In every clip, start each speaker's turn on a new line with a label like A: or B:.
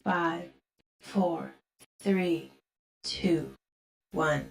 A: 5, 4, 3, 2, 1.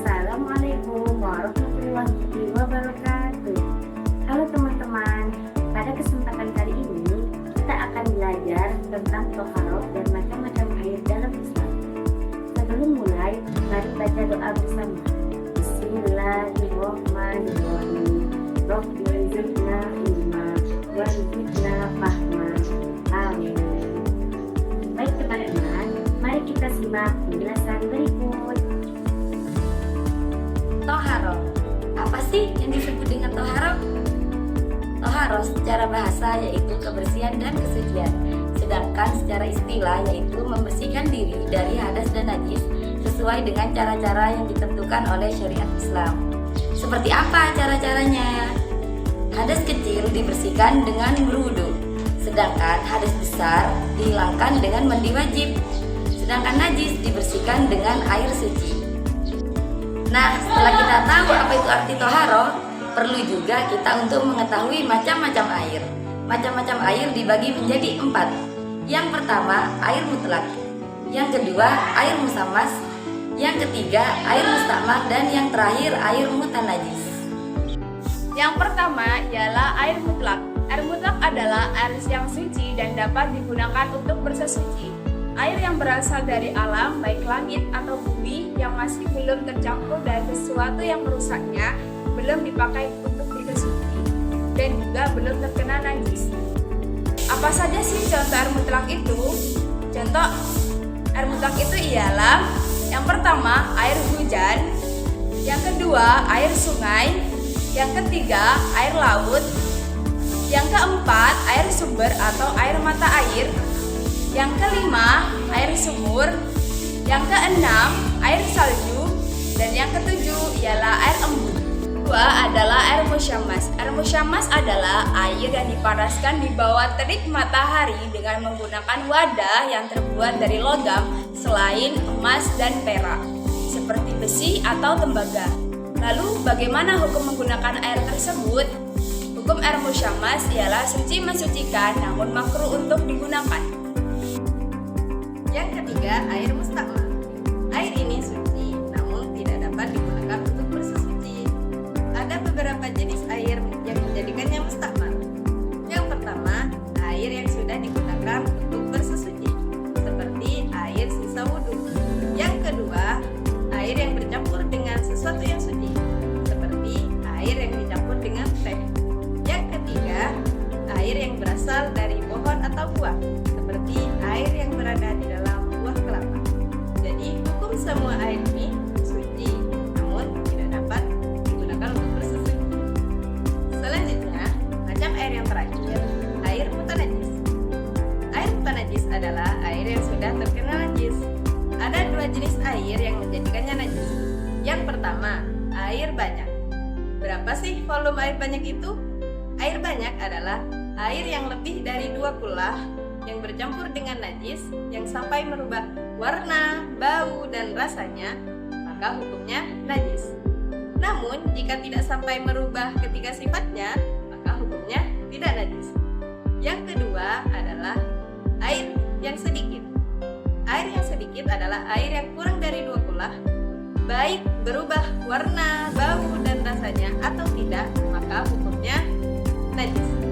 B: Assalamualaikum warahmatullahi wabarakatuh. Halo teman-teman, pada kesempatan kali ini kita akan belajar tentang toharoh dan macam-macam air dalam Islam. Sebelum mulai, mari baca doa bersama. Bismillahirrahmanirrahim. Rabbi zidna ilma warzuqna fahma. Amin. Baik teman-teman, mari kita simak penjelasan berikut.
C: Toharoh. Apa sih yang disebut dengan toharoh? Toharoh secara bahasa yaitu kebersihan dan kesucian. Sedangkan secara istilah yaitu membersihkan diri dari hadas dan najis sesuai dengan cara-cara yang ditentukan oleh syariat Islam. Seperti apa cara-caranya? Hadas kecil dibersihkan dengan berwudu, sedangkan hadas besar dihilangkan dengan mandi wajib. Sedangkan najis dibersihkan dengan air suci. Nah, setelah kita tahu apa itu arti toharoh, perlu juga kita untuk mengetahui macam-macam air. Macam-macam air dibagi menjadi 4. Yang pertama, air mutlak. Yang kedua, air musammas. Yang ketiga, air mustakmal. Dan yang terakhir, air mutanajis.
D: Yang pertama ialah air mutlak. Air mutlak adalah air yang suci dan dapat digunakan untuk bersesuci. Air yang berasal dari alam, baik langit atau bumi, yang masih belum tercampur dari sesuatu yang merusaknya, belum dipakai untuk bersuci, dan juga belum terkena najis. Apa saja sih contoh air mutlak itu? Contoh air mutlak itu ialah yang pertama, air hujan. Yang kedua, air sungai. Yang ketiga, air laut. Yang keempat, air sumber atau air mata air. Yang kelima, air sumur. Yang keenam, air salju. Dan yang ketujuh ialah air embun. Kedua adalah air musyammas. Air musyammas adalah air yang dipanaskan di bawah terik matahari dengan menggunakan wadah yang terbuat dari logam selain emas dan perak, seperti besi atau tembaga. Lalu bagaimana hukum menggunakan air tersebut? Hukum air musyammas ialah suci mensucikan namun makruh untuk digunakan.
C: Yang ketiga, air mustakmal. Air ini suci, namun tidak dapat digunakan untuk bersesuci. Ada beberapa jenis air yang menjadikannya mustakmal. Yang pertama, air yang sudah digunakan untuk bersesuci, seperti air sisa wudhu. Yang kedua, air yang bercampur dengan sesuatu yang suci, seperti air yang dicampur dengan teh. Yang ketiga, air yang berasal dari pohon atau buah, seperti air yang berada di dalam buah kelapa. Jadi hukum semua air ini suci, namun tidak dapat digunakan untuk bersesuci. Selanjutnya, macam air yang terakhir, air mutanajis. Air mutanajis adalah air yang sudah terkena najis. Ada 2 jenis air yang menjadikannya najis. Yang pertama, air banyak. Berapa sih volume air banyak itu? Air banyak adalah air yang lebih dari 2 kulah yang bercampur dengan najis yang sampai merubah warna, bau, dan rasanya, maka hukumnya najis. Namun, jika tidak sampai merubah ketiga sifatnya, maka hukumnya tidak najis. Yang kedua adalah air yang sedikit. Air yang sedikit adalah air yang kurang dari 2 kulah, baik berubah warna, bau, dan rasanya atau tidak, maka hukumnya najis.